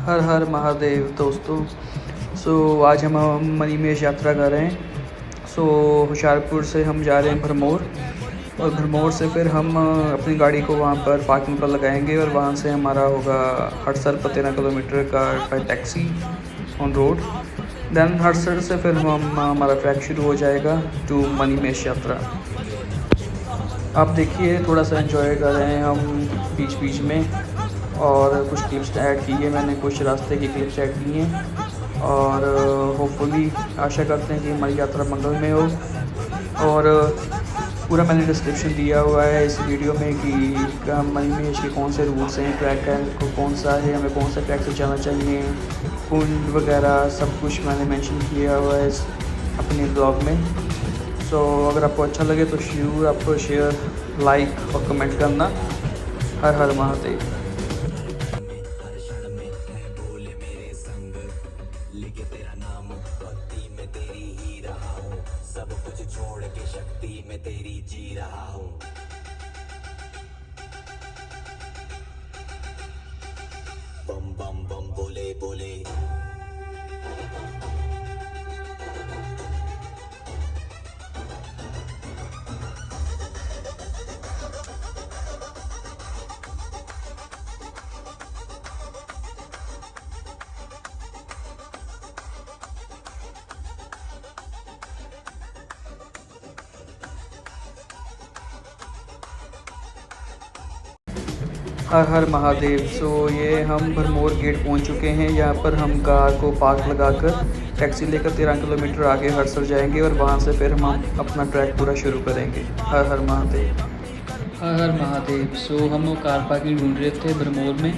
हर हर महादेव दोस्तों। आज हम मणिमहेश यात्रा कर रहे हैं। होशियारपुर से हम जा रहे हैं भरमौर, और भरमौर से फिर हम अपनी गाड़ी को वहाँ पर पार्किंग पर लगाएंगे और वहाँ से हमारा होगा हड़सर पर 13 किलोमीटर का taxi on road. Then Hadsar से फिर हमारा ट्रैक शुरू हो जाएगा टू मणिमहेश यात्रा। आप देखिए, थोड़ा सा एंजॉय कर रहे हैं हम बीच बीच में, और कुछ क्लिप्स ऐड की है मैंने, कुछ रास्ते की क्लिप्स ऐड की हैं, और होपफुली आशा करते हैं कि हमारी यात्रा मंगल में हो। और पूरा मैंने डिस्क्रिप्शन दिया हुआ है इस वीडियो में कि मणिमहेश के कौन से रूट्स हैं, ट्रैक है कौन सा है, हमें कौन सा ट्रैक से जाना चाहिए, कुंड वगैरह सब कुछ मैंने मेंशन किया हुआ है इस अपने ब्लॉग में। अगर आपको अच्छा लगे तो ज़रूर आपको शेयर, लाइक और कमेंट करना। हर हर महादेव। सब कुछ छोड़ के शक्ति में तेरी जी रहा हूँ। बम बम बम बोले बोले। हर हर महादेव। ये हम भरमौर गेट पहुंच चुके हैं। यहाँ पर हम कार को पार्क लगाकर टैक्सी लेकर 13 किलोमीटर आगे हड़सर जाएंगे और वहाँ से फिर हम अपना ट्रैक पूरा शुरू करेंगे। हर हर महादेव। हर हर महादेव। हम कार पार्किंग ढूंढ रहे थे भरमौर में,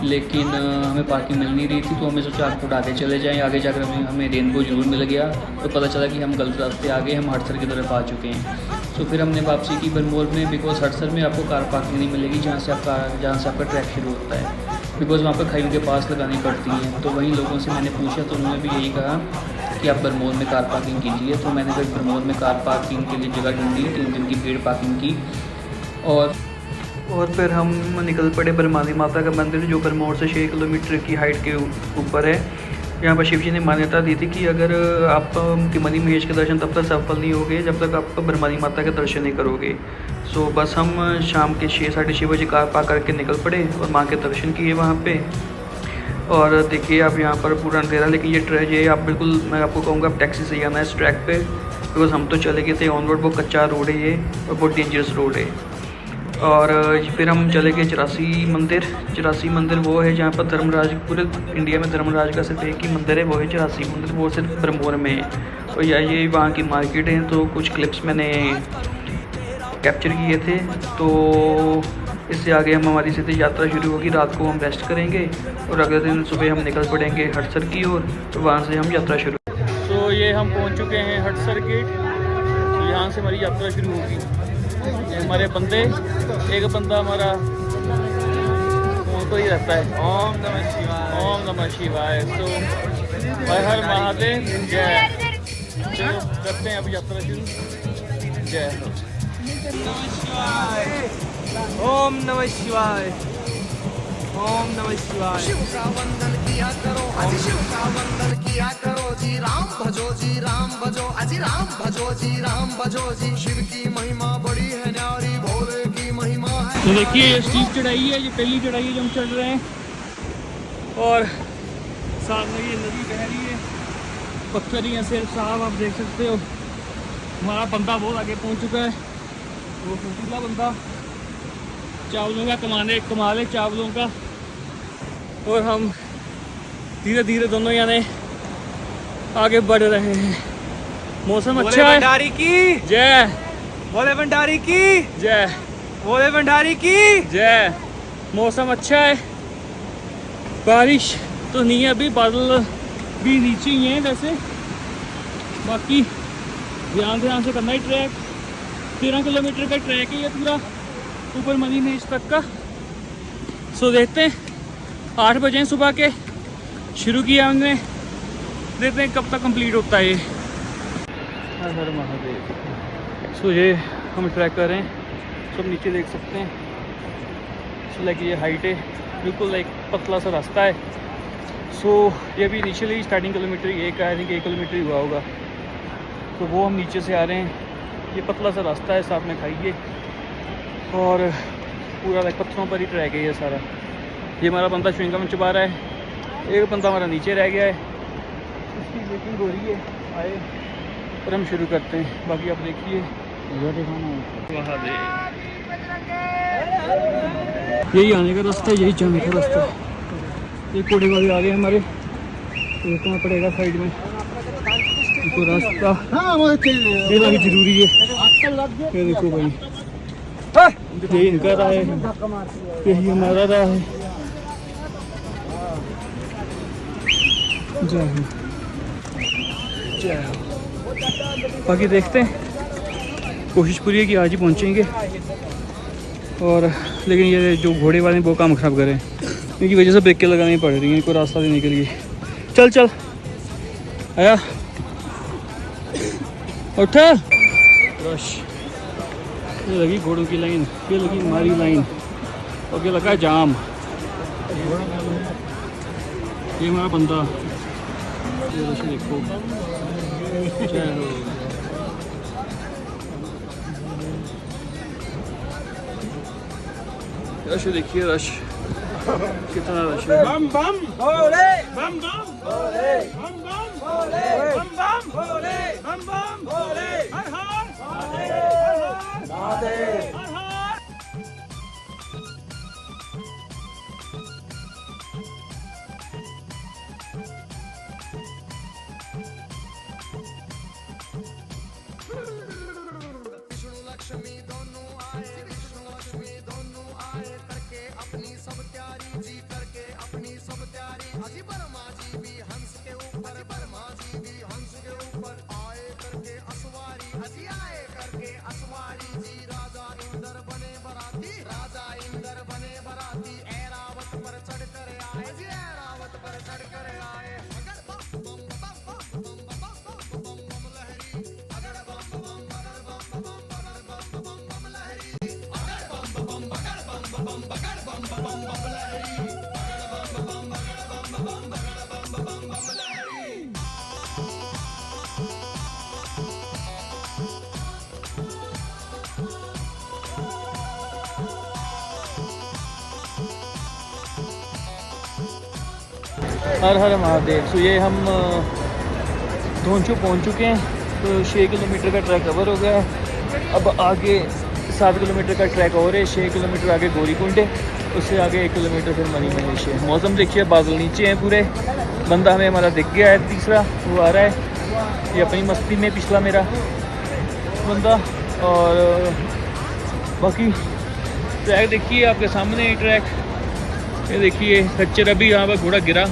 लेकिन हमें पार्किंग मिल नहीं रही थी, तो हमें सोचा 8 फुट आगे चले जाएँ। आगे जाकर हमें रेनबो जरूर मिल गया, तो पता चला कि हम गलत रास्ते आगे हम हड़सर की तरफ आ चुके हैं। तो फिर हमने वापसी की भरमौर में, बिकॉज हड़सर में आपको कार पार्किंग नहीं मिलेगी जहाँ से आपका ट्रैक शुरू होता है, बिकॉज वहाँ पर खाई के पास लगानी पड़ती हैं। तो वहीं लोगों से मैंने पूछा तो उन्होंने भी यही कहा कि आप भरमौर में कार पार्किंग कीजिए। तो मैंने फिर भरमौर में कार पार्किंग के लिए जगह ढूंढी, 3 दिन की पेड पार्किंग की, और फिर हम निकल पड़े बरमानी माता का मंदिर, जो भरमौर से 6 किलोमीटर की हाइट के ऊपर है। यहाँ पर शिव जी ने मान्यता दी थी कि अगर आप मणिमहेश के दर्शन तब तक सफल नहीं होगे जब तक आप बरमानी माता के दर्शन नहीं करोगे। बस हम शाम के 6 साढ़े 6 बजे कार पार्क करके निकल पड़े और माँ के दर्शन किए वहाँ पे। और देखिए आप यहाँ पर पूरा अंधेरा, लेकिन ये आप बिल्कुल, मैं आपको कहूँगा आप टैक्सी से ही आना है इस ट्रैक पे, बिकॉज हम तो चले गए थे ऑन रोड। वो कच्चा रोड है ये, और बहुत डेंजरस रोड है। और फिर हम चले गए चौरासी मंदिर वो है जहाँ पर धर्मराज, पूरे इंडिया में धर्मराज का सिर्फ एक ही मंदिर है, वो है चौरासी मंदिर, वो सिर्फ भरमौर में है। तो ये वहाँ की मार्केट है। तो कुछ क्लिप्स मैंने कैप्चर किए थे। तो इससे आगे हमारी सीधी यात्रा शुरू होगी। रात को हम रेस्ट करेंगे और अगले दिन सुबह हम निकल पड़ेंगे हड़सर की ओर, तो वहाँ से हम यात्रा शुरू। ये हम पहुँच चुके हैं हड़सर गेट। तो यहाँ से हमारी यात्रा शुरू होगी। हमारे बंदे, एक बंदा हमारा फोन पर ही रहता है। ओम नमः शिवाय, ओम नमः शिवाय। हर हर महादेव, जय। चलो करते हैं अब यात्रा शुरू। जय नमः शिवाय, ओम नमः शिवाय, ओम नमः शिवाय। शिव का वंदन किया करो, अजी शिव का वंदन किया करो जी। राम भजो जी, राम भजो, अजी राम भजो जी, राम भजो जी। शिव की महिमा बड़ी है न्यारी, भोले की महिमा है। तो देखिए ये स्टीप चढ़ाई है, ये पहली चढ़ाई है जो हम चढ़ रहे हैं, और सामने ये नदी बह रही है, पत्थर ही ऐसे साफ आप देख सकते हो। हमारा बंदा बहुत आगे पहुंच चुका है, वो फुर्तीला बंदा चावलों का कमाल है चावलों का। और हम धीरे धीरे दोनों यानी आगे बढ़ रहे हैं। मौसम अच्छा है। भंडारी की जय, भोले भंडारी की जय, भोले भंडारी की जय। मौसम अच्छा है, बारिश तो नहीं है अभी, बादल भी नीचे ही हैं वैसे। बाकी ध्यान से करना ही ट्रैक, 13 किलोमीटर का ट्रैक है ये पूरा ऊपर मणिमहेश तक का। देखते हैं 8 बजे सुबह के शुरू किया हमने, देखते हैं कब तक कंप्लीट होता है ये। हर हर महादेव। ये हम ट्रैक कर रहे हैं, सब नीचे देख सकते हैं। लाइक ये हाइट है, बिल्कुल एक पतला सा रास्ता है, सो ये अभी इनिशियली स्टार्टिंग किलोमीटर एक आई थिंक 1 किलोमीटर ही हुआ होगा, तो वो हम नीचे से आ रहे हैं। ये पतला सा रास्ता है, साथ में खाइए और पूरा लाइक पत्थरों पर ही ट्रैक है ये सारा। ये हमारा बंदा च्युइंगम चबा रहा है, एक बंदा हमारा नीचे रह गया है, उसकी वेटिंग हो रही है, आए और हम शुरू करते हैं। बाकी आप देखिए यही आने का रास्ता है, यही जाने का रास्ता है। ये कोड़े वाले आ गए हमारे, तो रुकना पड़ेगा साइड में। तो रास्ता ये लगी जरूरी है। ये देखो भाई, यही इनका रहा है, यही हमारा रहा है। जय हो, जय हो। बाकी देखते हैं, कोशिश पूरी है कि आज ही पहुंचेंगे। और लेकिन ये जो घोड़े वाले हैं वो काम खराब करें, इनकी वजह से ब्रेकें लगानी पड़ रही हैं इनको रास्ता देने के लिए। चल चल आया, उठा रश। ये लगी घोड़ों की लाइन, ये लगी हमारी लाइन, और ये लगा जाम। ये हमारा बंदा, ये रश देखो। जय हो। रश देखिए, रश कितना रश है। बम बम भोले, बम बम भोले, बम बम भोले, बम बम भोले, बम बम भोले। हर हर महादेव, महादेव, हर हर। विष्णु लक्ष्मी दोनों आए, विष्णु लक्ष्मी दोनों आए, करके अपनी सब तैयारी जी, करके अपनी सब तैयारी। अजी बर्मा जी भी हंस के ऊपर, बर्मा जी भी हंस के ऊपर आए करके असवारी, अजी आए करके असवारी जी। राजा इंद्र बने बराती, राजा इंद्र बने बराती, ऐरावत पर चढ़ कर आए जी, ऐरावत पर चढ़ कर आए। अगर बम बम बम बम बम बम बम बम लहरी, अगर बम बम बगर बम बम बगर बम बम बम लहरी, अगर बम बम बगर बम बम बगर बम बम बम लहरी, अगर बम बम बगर बम बम बगर बम बम बम लहरी। हर हर महादेव। सो ये हम धोंचू पहुंच चुके हैं, तो 6 किलोमीटर का ट्रैक कवर हो गया है। अब आगे 7 किलोमीटर का ट्रैक और है, 6 किलोमीटर आगे गौरीकुंड है, उससे आगे 1 किलोमीटर फिर मनी महेश है। मौसम देखिए, बादल नीचे हैं पूरे। बंदा हमें हमारा दिख गया है, तीसरा वो आ रहा है, ये अपनी मस्ती में पिछला मेरा बंदा। और बाकी ट्रैक देखिए आपके सामने ही ट्रैक, ये देखिए खच्चर। अभी यहाँ पर घोड़ा गिरा,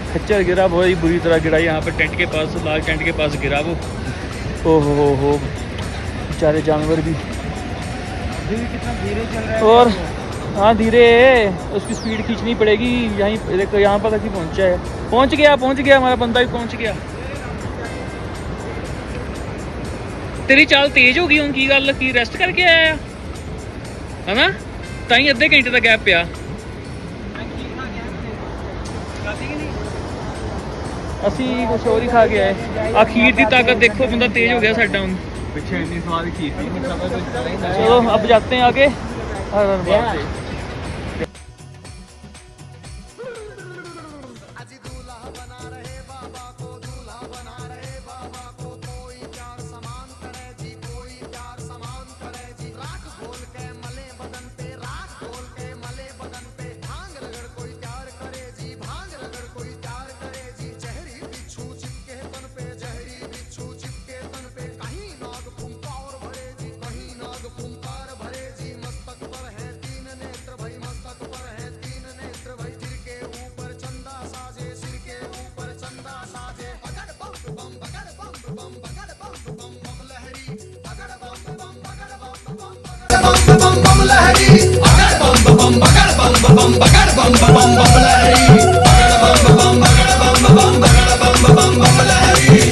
खच्चर गिरा, बहुत ही बुरी तरह गिरा यहाँ पर टेंट के पास, लाल टेंट के पास गिरा वो। ओहो हो, बेचारे जानवर भी। कितना धीरे चल रहा है। और हाँ धीरे है, उसकी स्पीड खींचनी पड़ेगी। यहीं देखो, यहाँ पर तक ही पहुँचा है, पहुँच गया हमारा बंदा भी पहुँच गया। तेरी चाल तेज होगी उनकी गल की, रेस्ट करके आया है ना, ताई अद्धे घंटे का गैप पिया। ਅਸੀਂ ਕੁਛ ਹੋਰ ਹੀ ਖਾ ਕੇ ਆਏ। ਆ ਖੀਰ ਦੀ ਤਾਕਤ ਦੇਖੋ, ਬੰਦਾ ਤੇਜ਼ ਹੋ ਗਿਆ ਸਾਡਾ ਹੁਣ। पीछे इतनी सवारी खीर थी। चलो अब जाते हैं आगे। हर हर महादेव। अजी दूल्हा बना रहे बाबा को, दूल्हा बना रहे बाबा को, कोई प्यार समान करे जी, कोई प्यार समान करे जी। राख घोल के मले बदन पे, राख घोल के मले बदन पे, भांग रगड़ कोई प्यार करे जी, भांग रगड़ कोई प्यार करे जी। जहरी बिच्छू चिपके तन पे, जहरी बिच्छू चिपके तन पे, कहीं नाग फुंकार भरे जी, कहीं नाग फुंकार भरे जी। मस्तक पर है 3 नेत्र भाई, मस्तक पर है 3 नेत्र भाई। सिर के ऊपर चंदा साजे, सिर के ऊपर चंदा साजे। बगड़ बम बम बगड़ बम बम बगड़ बम बम बम लहरी, बगड़ बम बम बगड़ बम बम बगड़ बम बम लहरी, बगड़ बम बम बगड़ बम बम बगड़ बम बम लहरी, बगड़ बम बगड़ बम बगड़ बम लहरी।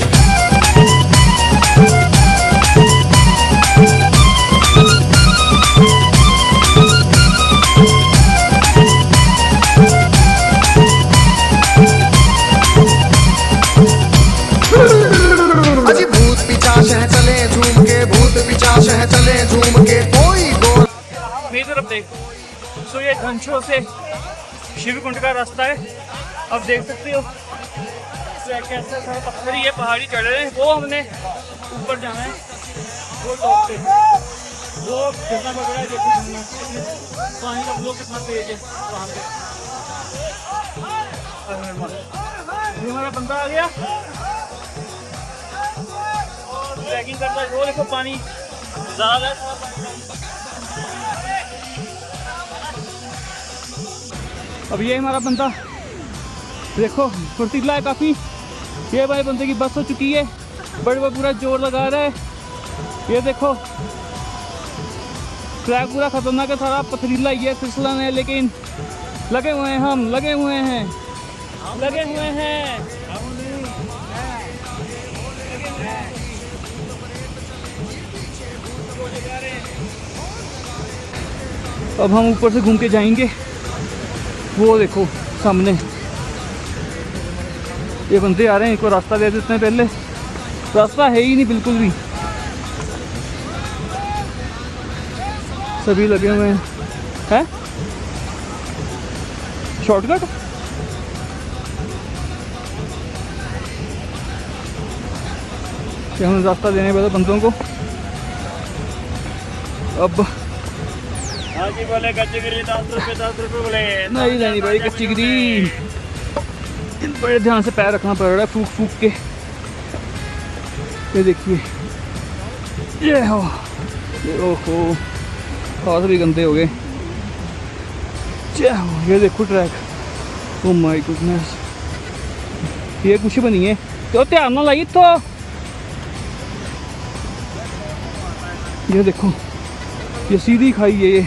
पंचों से शिव कुंड का रास्ता है। अब देख सकते हो कैसा सारा पत्थर ही है, पहाड़ी चढ़ रहे हैं। वो हमने ऊपर जाना है, वो टॉप पे, वो कितना पड़ रहा है देखो, पानी का फ्लो कितना तेज है वहाँ पे। ये हमारा बंदा आ गया और ट्रैकिंग करता है। वो देखो पानी ज़्यादा है। अब ये हमारा बंदा देखो फुर्तीला है काफ़ी। ये भाई बंदे की बस हो चुकी है, बड़े वो पूरा जोर लगा रहा है। ये देखो ट्रैक पूरा खतरनाक है, सारा पथरीला ही है, फिसलन है, लेकिन लगे हुए हैं, हम लगे हुए हैं, लगे हुए हैं। अब हम ऊपर से घूम के जाएंगे। वो देखो सामने ये बंदे आ रहे हैं, इनको रास्ता दे देते हैं पहले। रास्ता है ही नहीं बिल्कुल भी, सभी लगे हुए हैं। शॉर्टकट क्या, हम रास्ता देने वाले बंदों को। अब हाजी बोले कच्ची गिरी 10 रुपये बोले। नहीं भाई, कच्ची गिरी बड़े ध्यान से पैर रखना पड़ रहा है, फूक फूक के। ये देखिए, ये हो, ओहो हाथ भी गंदे हो गए। ये देखो ट्रैक, ओ माय गुडनेस, ये कुछ बनी है तो ध्यान ना लाई। तो ये देखो, ये सीधी खाई है ये।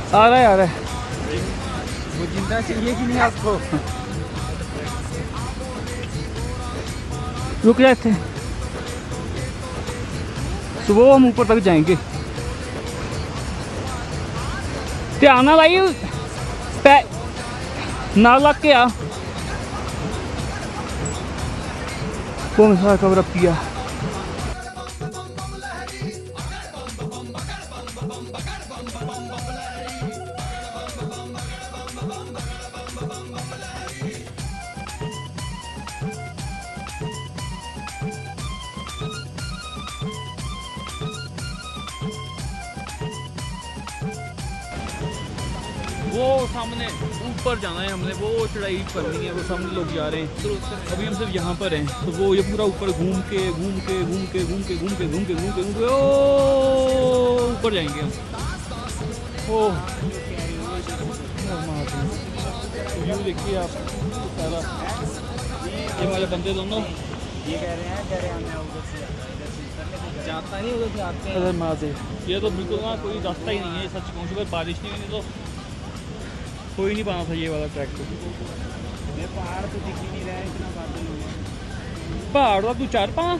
आ रहा है वो जिंदा चाहिए कि नहीं आपको? रुक जाए थे, सुबह हम ऊपर तक जाएंगे। ध्यान ना लाई, ना लग के आ। कौन सा कवर अप किया? वो सामने ऊपर जाना है हमने, वो चढ़ाई करनी है, वो सामने लोग जा रहे हैं। तो अभी हम सिर्फ यहाँ पर हैं, तो वो ये पूरा ऊपर घूम के ओ ऊपर जाएंगे हम। ओ व्यू देखिए आप सारा। ये हमारे बंदे दोनों ये कह रहे हैं हमें उधर से जाता नहीं, उधर से आते हैं। अरे माँ से ये तो बिल्कुल ना कोई रास्ता ही नहीं है, सच कहूँ। अगर बारिश नहीं हुई तो कोई नहीं पाना था ये वाला ट्रैक। तो पहाड़ तो दिख ही नहीं रहा है, इतना बादल हो गया। पहाड़ का तू 4-5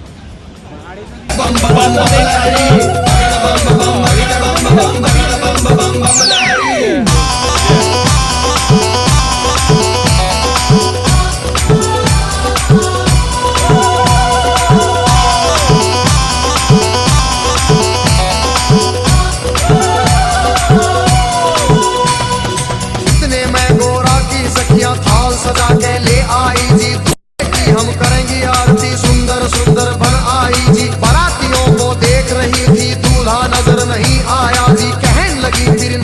इतने में गोरा की सखियां थाल सजा के ले आई जी, की हम करेंगे आरती, सुंदर सुंदर बन आई जी। बारातियों को देख रही थी, दूल्हा नजर नहीं आया जी, कहने लगी फिर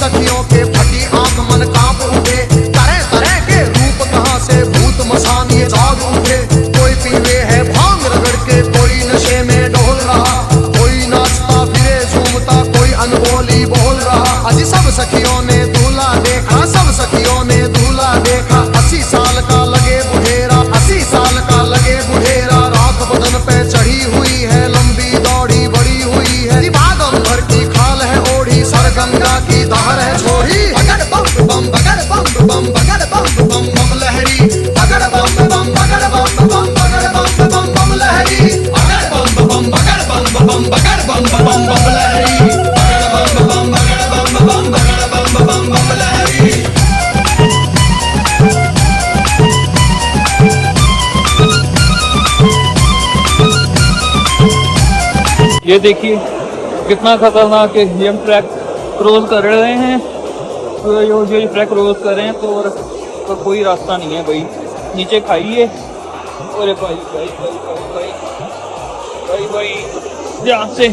सखियों के फटी आंख मन कांप उठे, तरह तरह के रूप कहां से भूत मसान ये जाग उठे। कोई पीवे है भांग रगड़ के, कोई नशे में डोल रहा, कोई नाचता फिरे झूमता, कोई अनबोली बोल रहा। अजी सब सखियों ने दूल्हा देखा, सब सखियों ने दूल्हा देखा। 80 साल का लगे बुढ़ेरा, 80 साल का लगे बुढ़ेरा। राख बदन पे चढ़ी हुई है, लंबी दौड़ी बड़ी हुई है। बागम भर की खाल है ओढ़ी, सर गंगा की धार है छोड़ी। बगड़ बम बम बगड़ बम बम बगड़ बम बम बम लहरी, बगड़ बम बम बगड़ बम बम बगड़ बम बम बम लहरी, बगड़ बम बम बगड़ बम बम बगड़ बम बम बम लहरी, बगड़ बम बम बगड़ बम बम बगड़ बम बम बम लहरी। ये देखिए कितना खतरनाक है। ये हम ट्रैक क्रॉस कर रहे हैं, तो ये ट्रैक क्रॉस कर रहे हैं तो कोई रास्ता नहीं है भाई, नीचे खाई है। अरे भाई भाई भाई भाई भाई भाई भाई ध्यान से।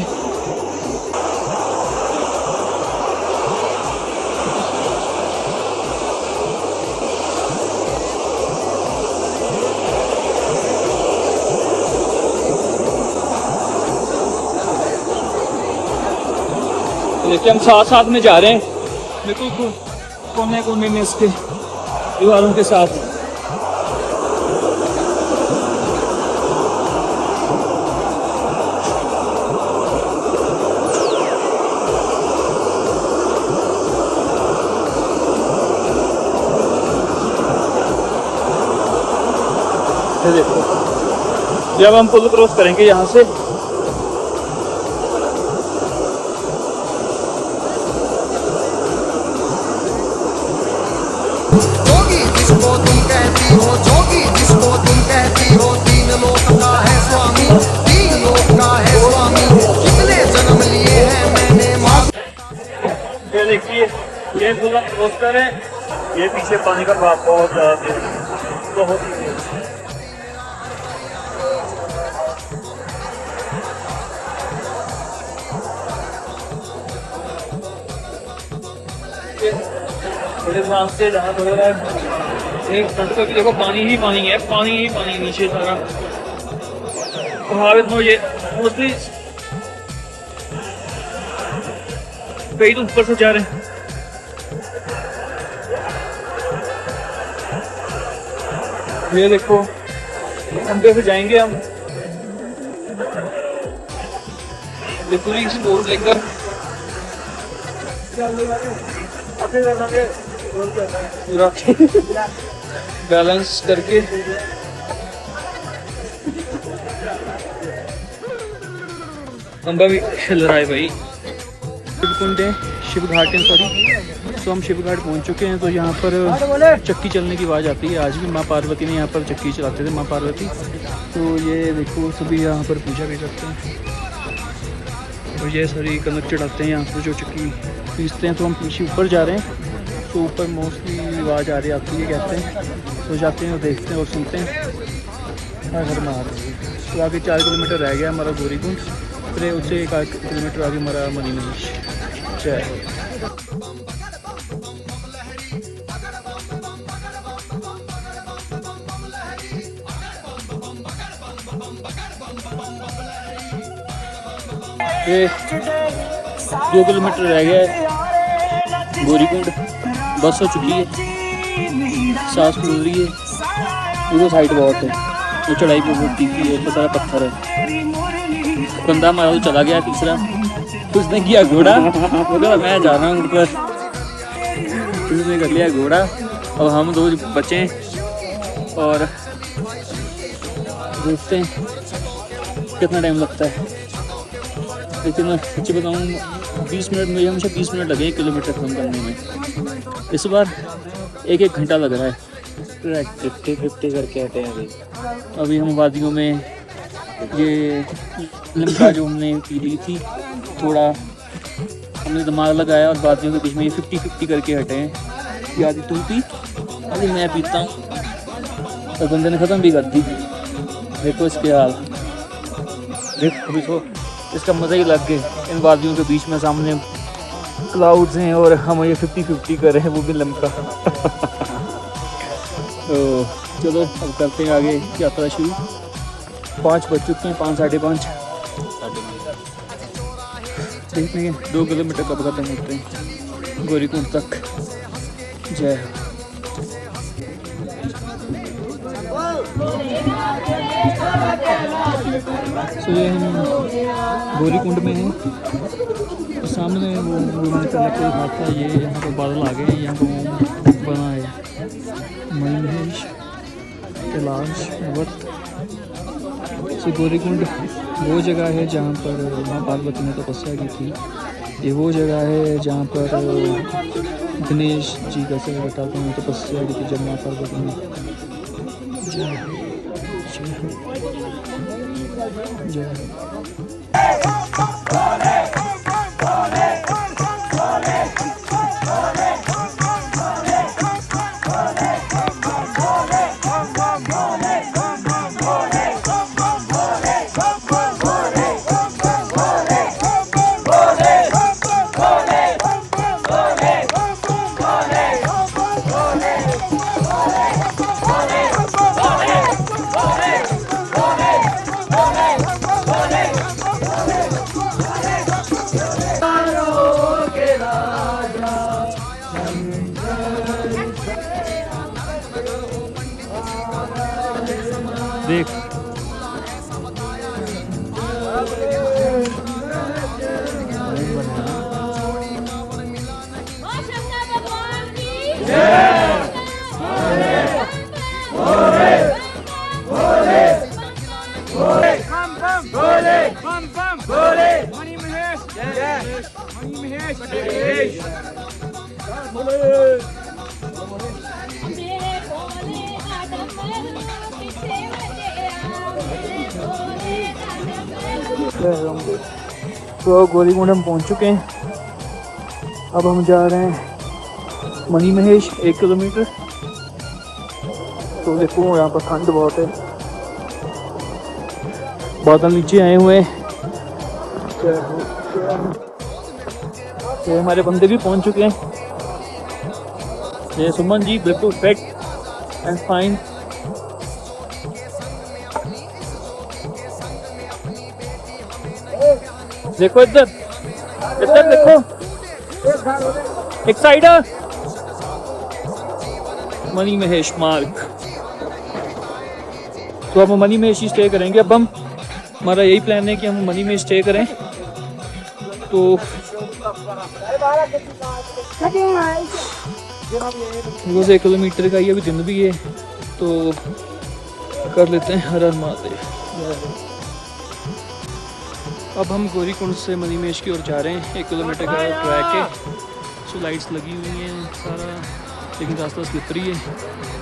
देखिए हम साथ साथ में जा रहे हैं, बिल्कुल कोने कोने में इसके दीवारों के साथ। ये देखो, जब हम पुल क्रॉस करेंगे यहाँ से, जोगी जिसको तुम कहती हो, जोगी जिसको तुम कहती हो, तीन लोक का है स्वामी, तीन लोक का है स्वामी। कितने जन्म लिए हैं मैंने माँ। ये देखिए ये पूरा क्रॉस कर है, ये पीछे पानी का बहाव बहुत ज़्यादा तेज, बहुत ही तेज। थोड़े ध्यान से जहाँ हो रहा है, एक फ्रंट पे भी देखो पानी ही पानी है, पानी ही पानी नीचे सारा। प्रभावित हो ये मोस्टली कई तो ऊपर से जा रहे हैं। ये देखो अंदर से जाएंगे हम, ये पूरी स्पोर्ट लेकर पूरा बैलेंस करके खंबा भी हिल रहा है भाई। शिवकुंड है, शिव घाट है सॉरी। तो हम शिव घाट पहुँच चुके हैं। तो यहाँ पर चक्की चलने की आवाज़ आती है। आज भी माँ पार्वती ने यहाँ पर चक्की चलाते थे, माँ पार्वती। तो ये देखो सभी यहाँ पर पूजा भी करते हैं और ये सारी कनक चढ़ाते हैं यहाँ पर जो चक्की पीसते हैं। तो हम पीछे ऊपर जा रहे हैं, तो ऊपर मोस्टली आवाज़ आ रही आती है कहते हैं। तो जाते हैं और देखते हैं और सुनते हैं। घर में आ रहे हैं। तो आगे 4 किलोमीटर रह गया हमारा गौरीकुंड, फिर उससे 1 किलोमीटर आगे हमारा मनी मनीष। जय ये 2 किलोमीटर रह गया है गौरीकुंड। बस हो चुकी है, सांस फूल रही है। वो साइड बहुत है, वो चढ़ाई पे बहुत तीखी है, तो सारा पत्थर है। बंदा हमारा तो चला गया तीसरा, उसने किया घोड़ा। वो कहा मैं जा रहा हूँ ऊपर, उसने कर लिया घोड़ा। और हम 2 बचे और देखते हैं कितना टाइम लगता है। लेकिन मैं सच्ची बताऊँ 20 मिनट, मुझे हमेशा 20 मिनट लगे 1 किलोमीटर कम करने में। इस बार 1-1 घंटा लग रहा है। 50-50 करके आते हैं अभी हम वादियों में ये लिम्का जो हमने पी ली थी, थोड़ा हमने दिमाग लगाया और वादियों के बीच में ये 50-50 करके हटे हैं। ये आदि तुम पी, अभी मैं पीता हूँ। और बंदे ने ख़त्म भी कर दी। देखो इसके हाल, देखो अभी तो इसका मज़ा ही लग गया इन वादियों के बीच में। सामने क्लाउड्स हैं और हम ये 50-50 कर रहे हैं, वो भी लमका। तो चलो अब करते हैं आगे यात्रा शुरू। 5 बज चुके हैं, 5 साढ़े 5। देखते हैं 2 किलोमीटर कब खत्म होते हैं गौरीकुंड तक। जय हो। तो ये हम गौरीकुंड में हैं, तो सामने वो मैंने पहले आपको दिखा था, ये यहाँ पर बादल आ गए हैं, यहाँ पर बना है मणिमहेश कैलाश पर्वत। तो गौरीकुंड वो जगह है जहाँ पर माँ पार्वती ने तपस्या की थी। ये वो जगह है जहाँ पर गणेश जी का से बताते हैं तपस्या की थी जब माँ पार्वती ने। जय हो, जय हो, जय हो। देख तो गौरीकुंड हम पहुंच चुके हैं। अब हम जा रहे हैं मणिमहेश 1 किलोमीटर। तो देखो यहाँ पर ठंड बहुत है, बादल नीचे आए हुए हैं। तो हमारे बंदे भी पहुंच चुके हैं। ये सुमन जी बिल्कुल फिट एंड फाइन। देखो इधर इधर देखो, एक साइड मणिमहेश मार्ग। तो अब हम मणिमहेश ही स्टे करेंगे। अब हम हमारा यही प्लान है कि हम मणिमहेश स्टे करें। तो 1 किलोमीटर का ये अभी दिन भी है, तो कर लेते हैं। हर हर महादेव। अब हम गौरीकुंड से मणिमहेश की ओर जा रहे हैं। 1 किलोमीटर का ट्रैक है। सो लाइट्स लगी हुई हैं सारा, लेकिन रास्ता स्लिपरी है।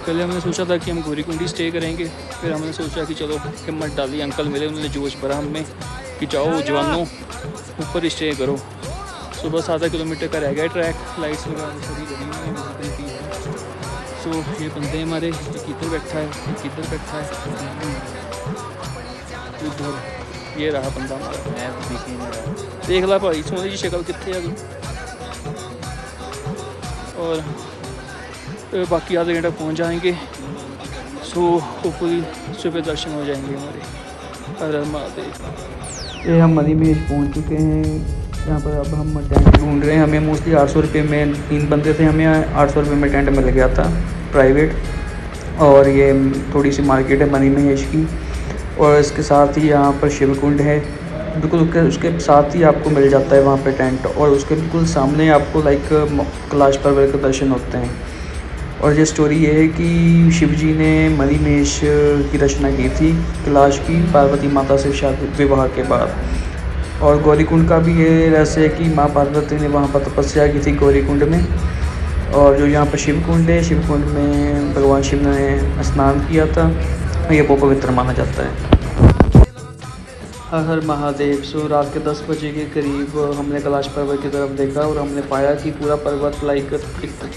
पहले हमने सोचा था कि हम गौरीकुंड ही स्टे करेंगे, फिर हमने सोचा कि चलो हिम्मत डाली, अंकल मिले, उन्होंने जोश भरा हम में कि जाओ जवानों ऊपर ही स्टे करो। सो बस आधा किलोमीटर का रह गया ट्रैक। लाइट्स वगैरह सभी लगी हुई हैं, विजिबिलिटी है। सो ये बंदे हमारे, एक इधर बैठा है, एक इधर बैठा है, उधर ये रहा बंदा हमारा। देख ला भाई सोने की शक्ल कितनी है। और बाकी आधे घंटा पहुंच जाएंगे। सो होपफुली सुबह दर्शन हो जाएंगे हमारे। हर हर महादेव। ये हम मणिमहेश पहुंच चुके हैं। यहाँ पर अब हम टेंट ढूंढ रहे हैं। हमें मोस्टली 800 रुपये में, 3 बंदे थे, हमें 800 रुपये में टेंट मिल गया था प्राइवेट। और ये थोड़ी सी मार्केट है मणिमहेश की, और इसके साथ ही यहाँ पर शिवकुंड है बिल्कुल। उसके साथ ही आपको मिल जाता है वहाँ पे टेंट, और उसके बिल्कुल सामने आपको लाइक कैलाश पर्वत के दर्शन होते हैं। और ये स्टोरी ये है कि शिवजी ने मणिमहेश की रचना की थी कैलाश की, पार्वती माता से शादी विवाह के बाद। और गौरीकुंड का भी ये रहस्य है कि माँ पार्वती ने वहाँ पर तपस्या की थी गौरीकुंड में। और जो यहाँ पर शिवकुंड है, शिवकुंड में भगवान शिव ने स्नान किया था, ये बहुत पवित्र माना जाता है। हर हर महादेव। सो रात के 10 बजे के करीब हमने कैलाश पर्वत की तरफ देखा और हमने पाया कि पूरा पर्वत लाइक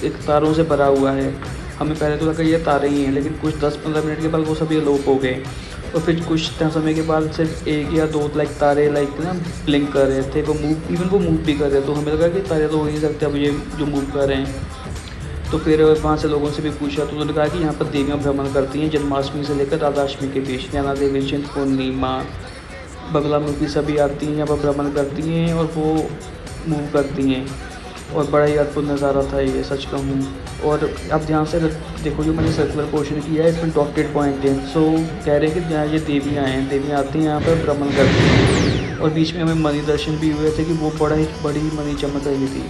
एक तारों से भरा हुआ है। हमें पहले तो लगा ये तारे ही हैं, लेकिन कुछ 10-15 मिनट के बाद वो सब ये लोप हो गए। और फिर कुछ समय के बाद सिर्फ एक या दो लाइक तारे लाइक ना ब्लिंक कर रहे थे, वो मूव इवन वो मूव भी कर रहे, तो हमें लगा कि तारे तो हो ही नहीं सकते अब ये जो मूव कर रहे हैं। तो फिर वहाँ से लोगों से भी पूछा तो उन्होंने कहा कि यहाँ पर देवियाँ भ्रमण करती हैं जन्माष्टमी से लेकर राधाष्टमी के बीच, नैना देवी, चिंतपूर्णी माँ, बगला मुखी सभी आती हैं यहाँ पर भ्रमण करती हैं और वो मूव करती हैं। और बड़ा ही अद्भुत नज़ारा था ये, सच कहूँ। और अब ध्यान से अगर देखो जो मैंने सर्कुलर पोर्शन किया है इसमें डॉटेड पॉइंट है, सो कह रहे हैं कि जहाँ ये देवियाँ हैं, देवियाँ आती हैं यहाँ पर भ्रमण करती हैं। और बीच में हमें मणि दर्शन भी हुए थे कि वो बड़ी मणि चमक रही थी।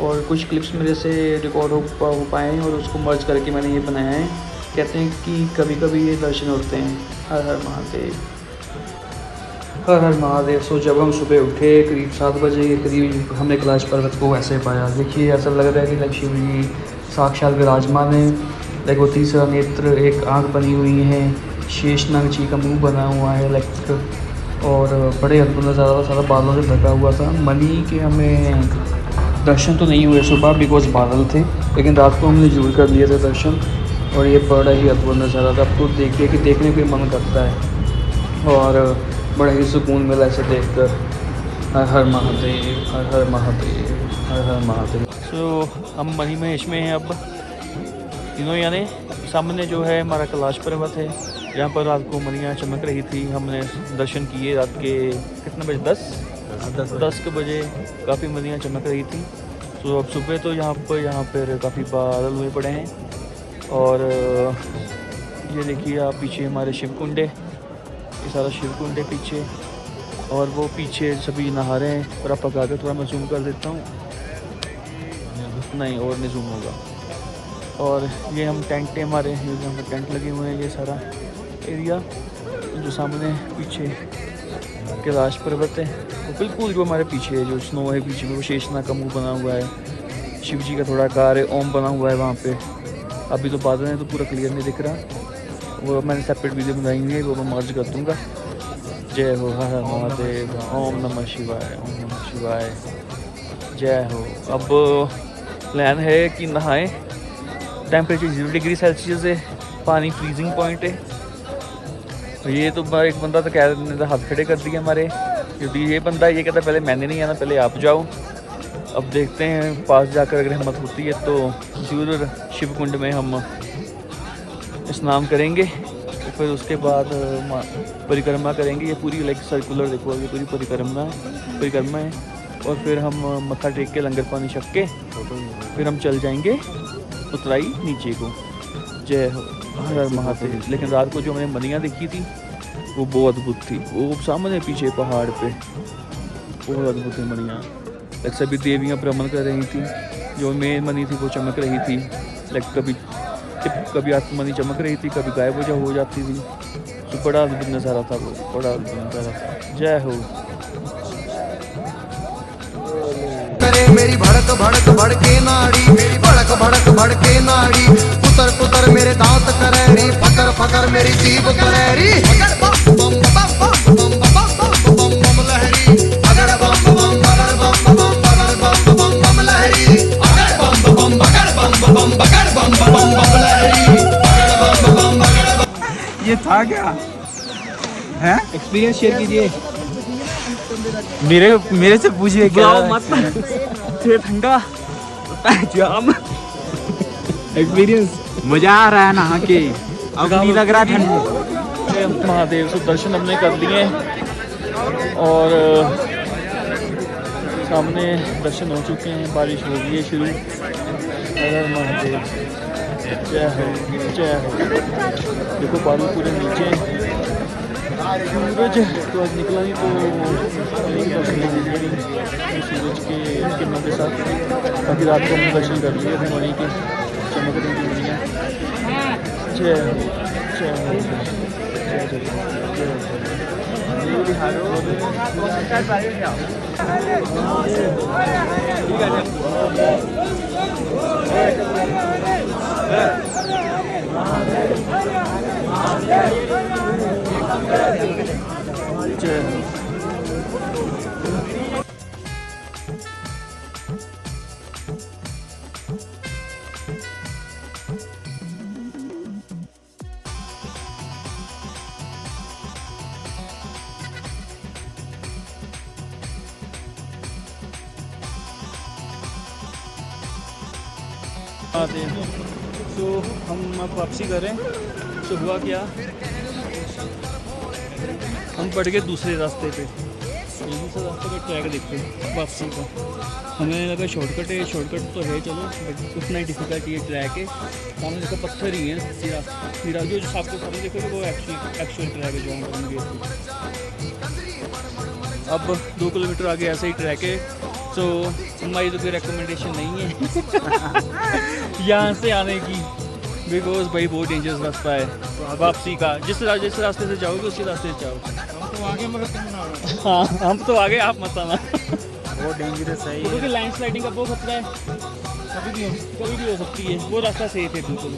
और कुछ क्लिप्स मेरे से रिकॉर्ड हो पाए हैं और उसको मर्ज करके मैंने ये बनाया है। कहते हैं कि कभी कभी ये दर्शन होते हैं। हर हर महादेव, हर हर महादेव। सो जब हम सुबह उठे करीब 7 बजे के करीब हमने कैलाश पर्वत को ऐसे पाया। देखिए ऐसा लग रहा है कि लाइक शिव जी साक्षात विराजमान है। लाइक वो तीसरा नेत्र, एक आँख बनी हुई है, शेषनाग जी का मुंह बना हुआ है लाइक, और बड़े अद्भुत नज़ारा था। सारा बादलों से ढका हुआ था। मणि के हमें दर्शन तो नहीं हुए सुबह बिकॉज बादल थे, लेकिन रात को हमने जरूर कर लिए थे दर्शन। और ये बड़ा ही अद्भुत नज़ारा था। अब तो देखिए कि देखने को मन करता है और बड़ा ही सुकून मिला इसे देखकर। हर हर महादेव, हर हर महादेव, हर हर महादेव। तो हम मणि महेश में हैं अब तीनों, यानी सामने जो है हमारा कैलाश पर्वत है, जहाँ पर रात को मणियाँ चमक रही थी। हमने दर्शन किए रात के कितने बजे, 10 के बजे काफ़ी मणियाँ चमक रही थी। तो अब सुबह तो यहाँ पर काफ़ी बादल हुए पड़े हैं। और ये देखिए आप पीछे हमारे शिवकुंड है, ये सारा शिवकुंड है पीछे, और वो पीछे सभी नहा रहे हैं। और आप पका कर थोड़ा मैं जूम कर देता हूँ, नहीं और नहीं जूम होगा। और ये हम टेंट है हमारे, ये जो हमारे टेंट लगे हुए हैं, ये सारा एरिया जो सामने पीछे कैलाश पर्वत है, वो बिल्कुल जो हमारे पीछे है, जो स्नो है पीछे में, वो शेषनाग का मुँह बना हुआ है, शिव जी का थोड़ा आकार है, ओम बना हुआ है वहाँ पे। अभी तो बादल हैं तो पूरा क्लियर नहीं दिख रहा, वो मैंने सेपरेट वीडियो बनाई है, वो मैं मर्ज कर दूँगा। जय हो, हर हर महादेव, ओम नमः शिवाय, ओम नमः शिवाय, जय हो। अब प्लान है कि नहाएं। टेम्परेचर 0 डिग्री सेल्सियस है, पानी फ्रीजिंग पॉइंट है। ये तो एक बंदा तो कह रहे थे, हाथ खड़े कर दिए हमारे, क्योंकि ये बंदा ये कहता पहले मैंने नहीं आना, पहले आप जाओ। अब देखते हैं पास जाकर अगर हिम्मत होती है तो जरूर शिवकुंड में हम स्नान करेंगे। तो फिर उसके बाद परिक्रमा करेंगे। ये पूरी लाइक सर्कुलर देखो, ये पूरी परिक्रमा है। और फिर हम मत्था टेक के लंगर पानी छक के फिर हम चल जाएंगे उतराई नीचे को। जय हो, हर हर महादेव। लेकिन रात को जो मैंने मणियाँ देखी थी वो बहुत अद्भुत थी। वो सामने पीछे पहाड़ पे बहुत अद्भुत है मणियाँ। लाइक सभी देवियाँ भ्रमण कर रही थी। जो मेन मणि थी वो चमक रही थी, लाइक कभी आत्ममणि चमक रही थी, कभी गायब हो जाती थी। तो बड़ा अद्भुत नज़ारा था वो, बड़ा अद्भुत नज़ारा था। जय हो। करे मेरी भड़क भड़क भड़के नाड़ी, मेरी भड़क भड़क भड़के नाड़ी। पुतर पुतर मेरे दांत करेरी, फकर फकर मेरी जीभ करेरी। बम बम बम बम बम बम बम लहरी, अगर बम बम बगर बम बम बगर बम बम बम लहरी, अगर बम बम बगर बम बम बगर बम बम बम लहरी, अगर बम बम बगर। ये था क्या है? एक्सपीरियंस शेयर कीजिए, मेरे से पूछिए क्या मत ठंडा जाम एक्सपीरियंस। मजा आ रहा है नहा के, अब नहीं लग रहा ठंड। महादेव से दर्शन हमने कर लिए और सामने दर्शन हो चुके हैं। बारिश हो गई है शुरू। हर हर महादेव, जय हो, जय हो। देखो बादल पूरे नीचे हैं। सूरज तो आज निकला नहीं तो सूरज के किरणों के साथ काफ़ी रात को हमने दर्शन कर लिए थे मणि के चमक रही थी मणियाँ। जय हो, जय हो, जय जय हो। आते हैं। तो हम अब वापसी करें। तो हुआ क्या, हम पड़ गए दूसरे रास्ते पे। दूसरे रास्ते का ट्रैक देखते हैं वापसी का। हमें लगा शॉर्टकट है, शॉर्टकट तो है चलो, बट उतना ही डिफिकल्ट ये ट्रैक है। सामने देखो पत्थर ही है, सीधा जो आपको सामने देखोगे वो एक्चुअल ट्रैक है जो हम करेंगे। अब 2 किलोमीटर आगे ऐसा ही ट्रैक है। तो हमारी तो कोई रिकमेंडेशन नहीं है यहाँ से आने की, बिकॉज भाई बहुत डेंजरस रास्ता है वापसी का। जिस रास्ते से जाओगे उसी रास्ते से जाओ। तो आगे मगर तुम ना आओ। हाँ हम तो आगे, आप मत आना बहुत डेंजरस है ये। क्योंकि लैंड स्लाइडिंग का बहुत खतरा है, कभी भी हो सकती है। वो रास्ता सेफ है बिल्कुल।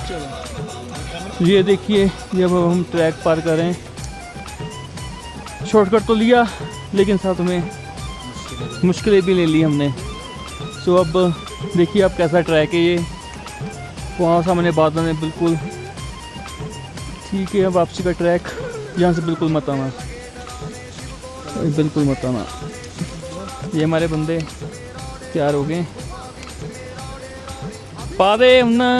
चलो ये देखिए, जब हम ट्रैक पार करें, शॉर्टकट तो लिया लेकिन साथ में मुश्किलें भी ले ली हमने। सो अब देखिए आप कैसा ट्रैक है ये। वहाँ सामने बादल है बिल्कुल, ठीक है। अब वापसी का ट्रैक, यहाँ से बिल्कुल मत आना, बिल्कुल मत आना। ये हमारे बंदे तैयार हो गए, पा दे हमने।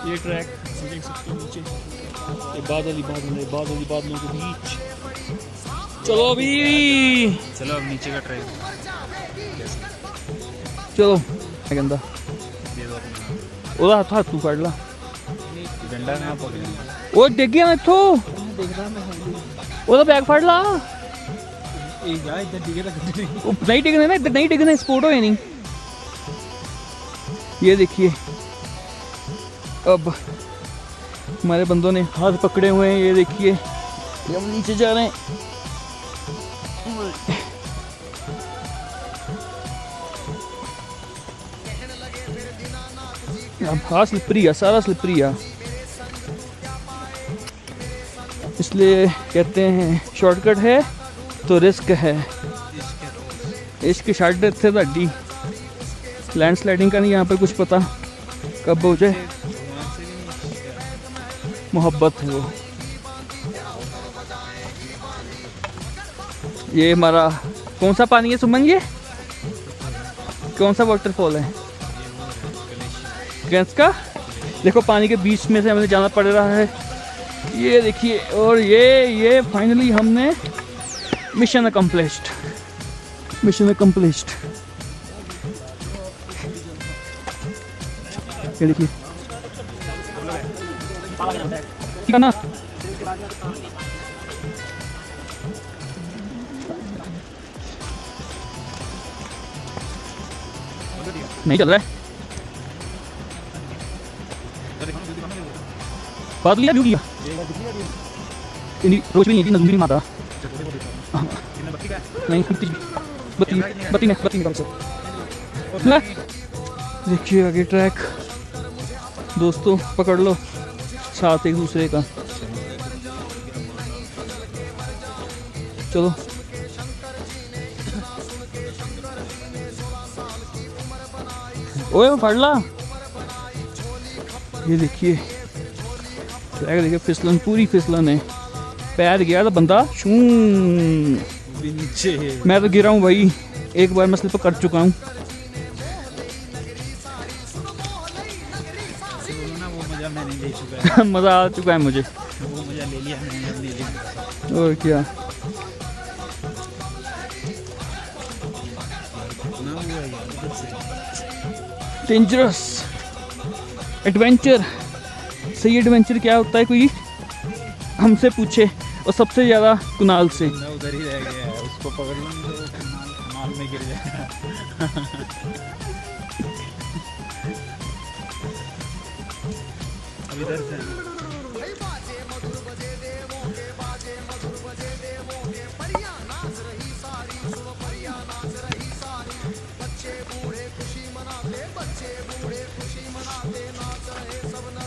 ये ट्रैक देख सकते हो नीचे, ये बादल ही बादल है, बादलों के बीच। चलो अभी, चलो अब नीचे का ट्रैक। चलो कहता ਉਹਦਾ ਹੱਥ ਤੂੰ ਕੱਢ ਲਾ। डंडा ना पकड़े। ਉਹ ਡਿੱਗ ਗਿਆ ਇੱਥੋਂ, ਉਹਦਾ ਬੈਗ ਫੜ ਲਾ। इधर डिगे तक वो नहीं टिकने ना, इधर नहीं टिकने, स्पोर्ट हो नहीं। ये देखिए अब हमारे बंदों ने हाथ पकड़े हुए हैं। ये देखिए हम नीचे जा रहे हैं। अब हाँ स्लिपरी है, सारा स्लिपरी है, इसलिए कहते हैं शॉर्टकट है तो रिस्क है। इसकी शर्ट थे ताड़ी लैंड स्लाइडिंग का नहीं यहाँ पर कुछ पता कब हो जाए। मोहब्बत है वो। ये हमारा कौन सा पानी है सुमन, ये कौन सा वाटरफॉल है? गैस का। देखो पानी के बीच में से हमें जाना पड़ रहा है, ये देखिए। और ये फाइनली हमने मिशन अकम्प्लिश्ड, मिशन अकम्प्लिश्ड। ये देखिए ठीक है ना। नहीं चल रहा है, बात लिया क्यों किया? रोज भी नहीं थी, नजूरी माता नहीं बत्ती में कम से। देखिए आगे ट्रैक, दोस्तों पकड़ लो साथ एक दूसरे का। चलो ओए पढ़ ला। ये देखिए ट्रैक, देखिए फिसलन, पूरी फिसलन है। पैर गया तो बंदा शू नीचे है। मैं तो गिरा हूँ भाई, एक बार मैं स्लिप कर चुका हूँ। वो मजा मैंने ले चुका है। मज़ा आ चुका है मुझे, वो मजा ले लिया मैंने, अब ले लिया। और क्या। Dangerous adventure. सही एडवेंचर क्या होता है कोई हमसे पूछे, और सबसे ज़्यादा कुणाल से। उधर ही रह गया है, उसको पकड़ लूँगा तो नाल में गिर जाएगा। अब इधर से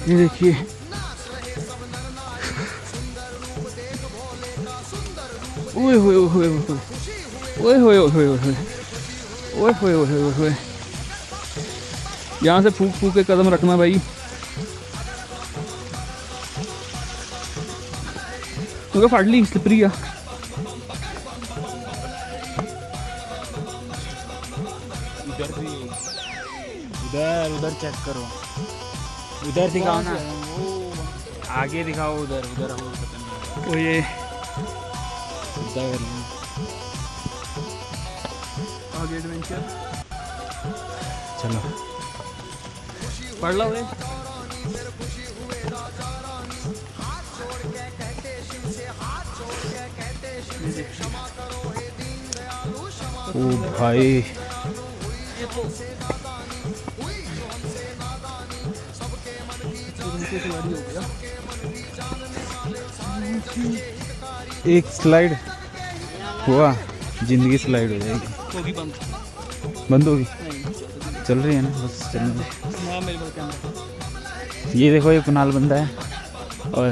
ये देखिए ओए होए होए होए ओए होए होए होए ओए होए होए होए। यहाँ से फूक फूक के कदम रखना भाई। तो फाड़ ली स्लिपरी है। इधर भी, उधर उधर चेक करो, उधर दिखाओ ना, आगे दिखाओ, उधर उधर हो पता नहीं। वो ये सीधा कर लो। आगे एडवेंचर चलो पढ़ लो ये। ओ भाई, एक स्लाइड हुआ, जिंदगी स्लाइड हो जाएगी। होगी बंद। बंद होगी, नहीं चल रही है ना, बस चलने दो। हाँ मेरे को कैमरा। ये देखो, ये कुणाल बंदा है और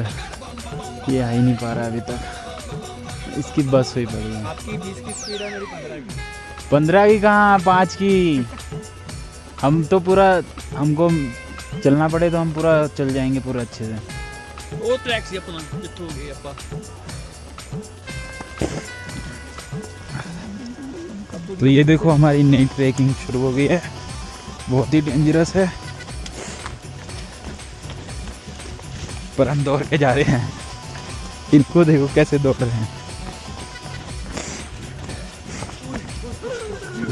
ये आ ही नहीं पा रहा अभी तक, इसकी बस हुई पड़ी है। आपकी 20 की स्पीड है, मेरी 15 की। 15 की कहाँ, 5 की। हम तो पूरा, हमको चलना पड़े तो हम पूरा चल जाएंगे पूरा अच्छे से। वो ट्रैक सी अपना जितू हो गई अपा। तो ये देखो, हमारी नई ट्रैकिंग शुरू हो गई है, बहुत ही डेंजरस है, पर हम दौड़ के जा रहे हैं। इनको देखो कैसे दौड़ रहे हैं।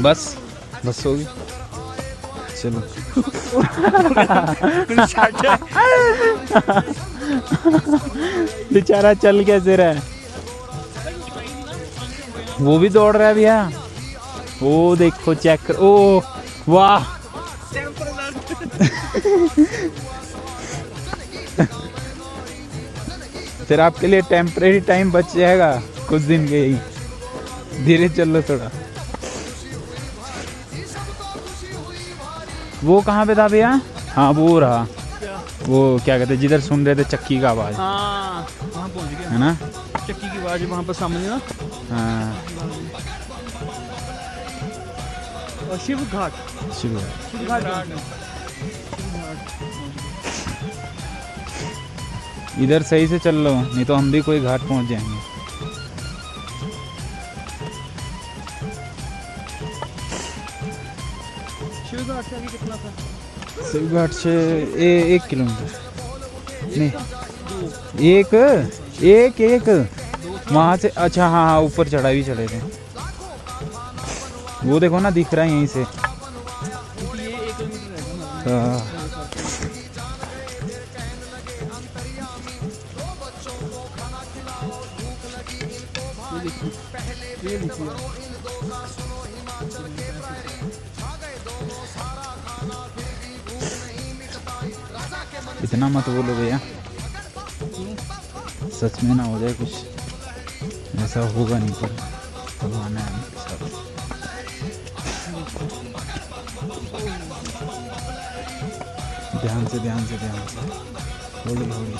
बस बस होगी, चलो। बेचारा चल कैसे रहा है, वो भी दौड़ रहा है भैया। ओ देखो, चेक कर, ओ वाह। फिर आपके लिए टेम्परेरी टाइम बच जाएगा कुछ दिन के ही, धीरे चलो थोड़ा। वो कहाँ पे था भैया? हाँ वो रहा, वो क्या कहते हैं, जिधर सुन रहे थे चक्की का आवाज़, हाँ वहाँ पहुँच गया है ना, चक्की की आवाज़ वहाँ पर सामने ना। हाँ और शिव घाट, शुरू है। शिव घाट इधर सही से चल लो, नहीं तो हम भी कोई घाट पहुंच जाएंगे। शिव घाट से आगे कितना था? शिव घाट से 1 किलोमीटर नहीं, एक वहाँ से। अच्छा हाँ हाँ, ऊपर चढ़ा भी चढ़े थे, वो देखो ना, दिख रहा है यहीं से। क्योंकि ये 1 किलोमीटर है ना। हाँ। ये देखिए इतना मत बोलो भैया, सच में ना हो जाए कुछ ऐसा, होगा नहीं, पर भगवान है हमारे साथ। ध्यान से ध्यान से ध्यान से, हौली हौली।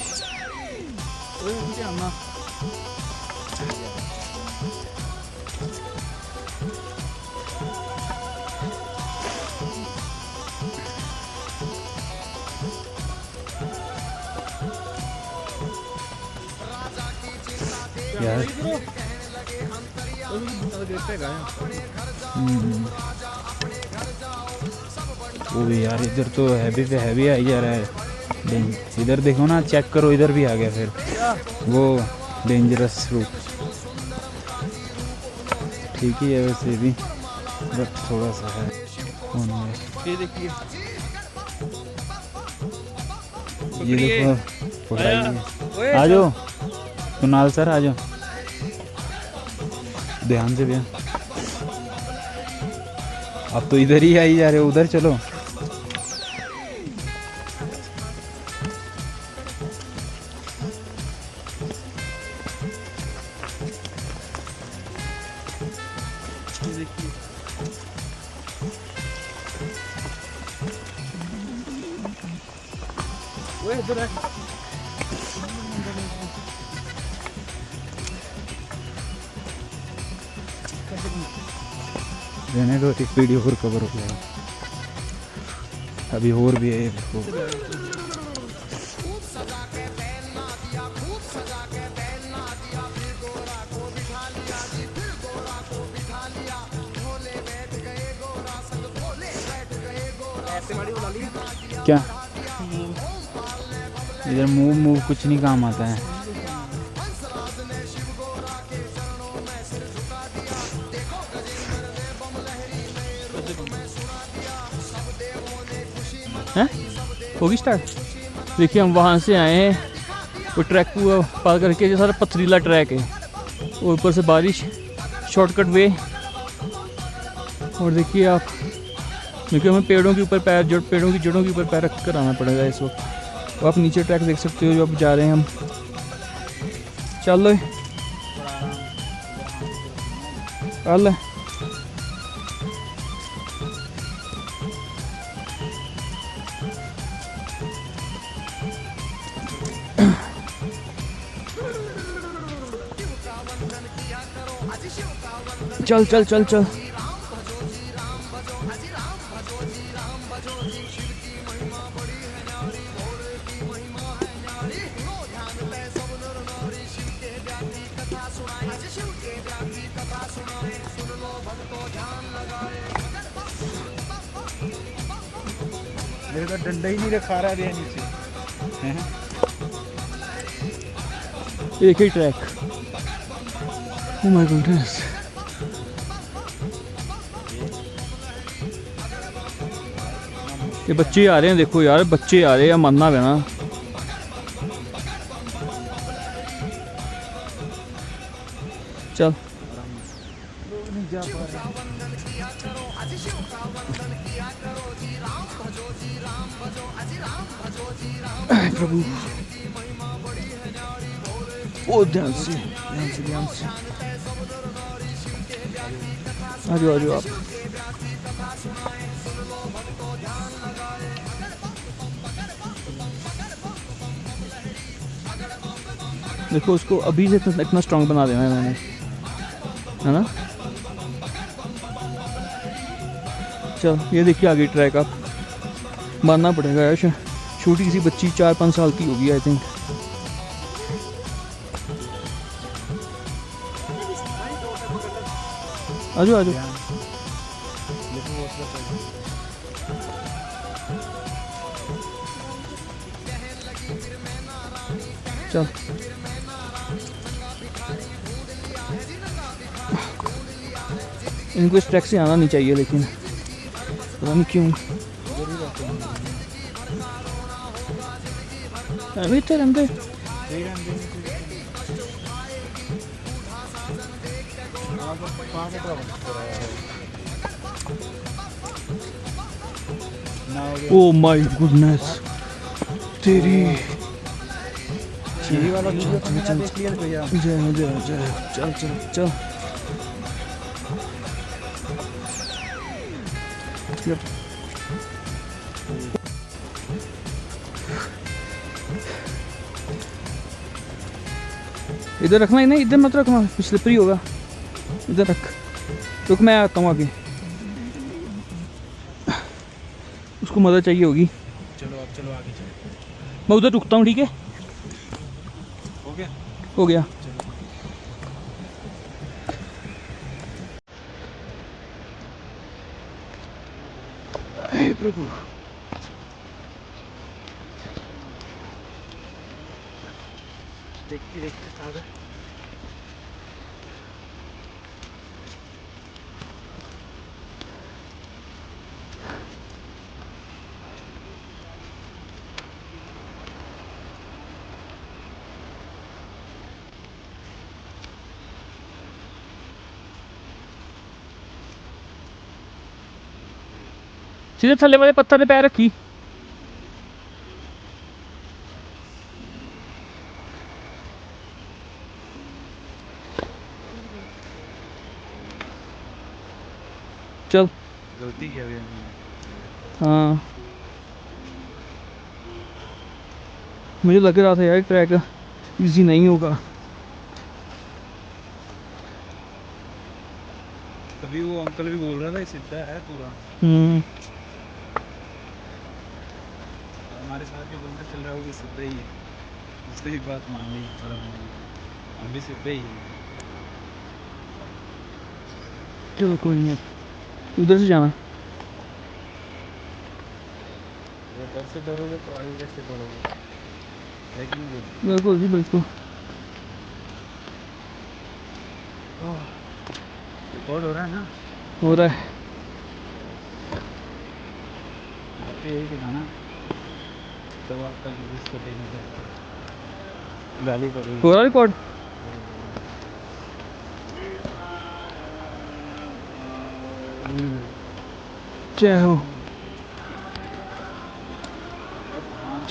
यार वो भी यार, इधर तो हैवी पे हैवी आई जा रहा है। इधर देखो ना, चेक करो, इधर भी आ गया फिर वो डेंजरस रूट। ठीक ही है वैसे भी, बट थोड़ा सा है। ये देखिए, ये देखो, पकड़ाइए। आ जाओ कुणाल सर, आ जाओ, ध्यान से भैया। अब तो इधर ही आई जा रहे हो, उधर चलो। ये देखिए, वो इधर है। रहने दो, एक वीडियो और कवर हो गया, अभी और भी है देखो। क्या इधर मूव कुछ नहीं काम आता है। हैं होगी स्टार्ट। देखिए हम वहाँ से आए हैं, वो ट्रैक पूरा पार करके, जो सारा पथरीला ट्रैक है और ऊपर से बारिश, शॉर्टकट वे। और देखिए आप, क्योंकि हमें पेड़ों के ऊपर पेड़ों की जड़ों के ऊपर पैर रख कर आना पड़ेगा इस वक्त। तो आप नीचे ट्रैक देख सकते हो जो अब जा रहे हैं हम। चल चल चल चल चल चल। मेरे को डंडा ही नहीं रखा रहा है नीचे। एक ही ट्रैक। Oh my goodness. ये बच्चे आ रहे हैं, देखो यार बच्चे आ रहे हैं, मानना है ना। चल प्रभु, ओ ध्यान से ध्यान से ध्यान से। आ जाओ आप। देखो उसको अभी से इतना स्ट्रॉन्ग बना देना है मैंने, है ना। चल ये देखिए आगे ट्रैक आप मानना पड़ेगा यार। छोटी सी बच्ची 4-5 साल की होगी आई थिंक। आजो आजो। चल इनको इस ट्रैक से आना नहीं चाहिए, लेकिन पता नहीं क्यों इतने रहते। ओ माय गुडनेस तेरी। यही वाला वीडियो तो मैंने देख लिया भैया। जय जय जय। चल चल चल। इधर रखना ही नहीं, इधर मत रखना, स्लिपरी होगा। इधर रख, रुक मैं आता हूँ आगे। उसको मदद चाहिए होगी। चलो अब चलो आगे चलो। मैं उधर रुकता हूँ, ठीक है। हो गया हो गया। हे प्रभु। देखते देखते सागर। सीधे थल्ले वाले पत्थर पे पैर रखी। चल गलती किया भैया। हाँ मुझे लग रहा था यार ट्रैक इजी नहीं होगा। तभी वो अंकल भी बोल रहा था सीधा है पूरा। हमारे साथ जो बंदा चल रहा है वो भी सीधा ही है, उससे भी बात मान ली और हम भी सीधे ही हैं। चलो कोई नहीं, उधर से जाना। डर से डरोगे तो आगे कैसे बढ़ोगे, है कि नहीं? बिल्कुल जी बिल्कुल। रिकॉर्ड हो रहा है ना? हो रहा है। आप यही दिखाना तब आपका यूज कटेगा, गाली करेगी। हो रहा रिकॉर्ड। जय हो।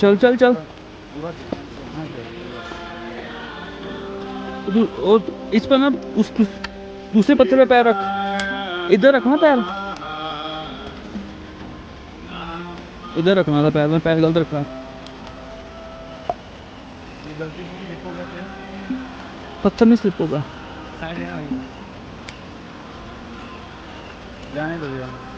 चल चल चल। इस पर ना उस दूसरे पत्थर पे पैर रख, इधर रखना पैर, इधर रखना था पैर, में पैर गलत रखा। गलती से स्लिप हो गया फिर? पत्थर नहीं स्लिप होगा। जाने दो यार।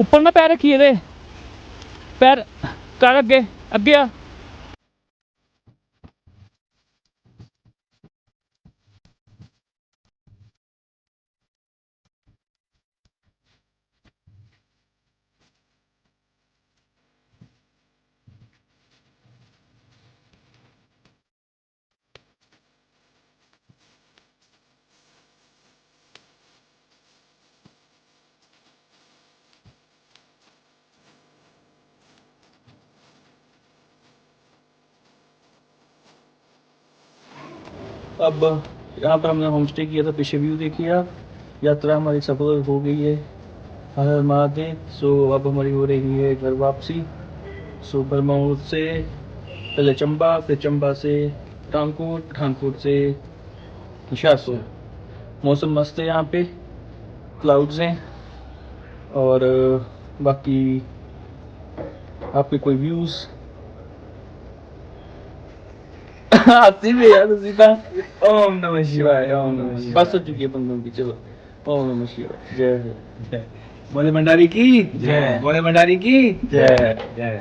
ऊपर ना पैर रखिए दे, पैर कर अगे अगे आ। अब यहाँ पर हमने होम स्टे किया था, पीछे व्यू देखिए आप। यात्रा हमारी सफल हो गई है, हर हर महादेव। सो अब हमारी हो रही है घर वापसी। सो बरमौर से पहले चंबा, फिर चंबा से पठानकोट, पठानकोट से निशासुर। मौसम मस्त है यहाँ पे, क्लाउड्स हैं और बाकी आपके कोई व्यूज़ आती भी यार सीधा। ओम नमः शिवाय, ओम नमः शिवाय। बस हो चुकी है 15 की, चलो। ओम नमः शिवाय। जय हो। बोले भंडारी की जय, बोले भंडारी की जय जय।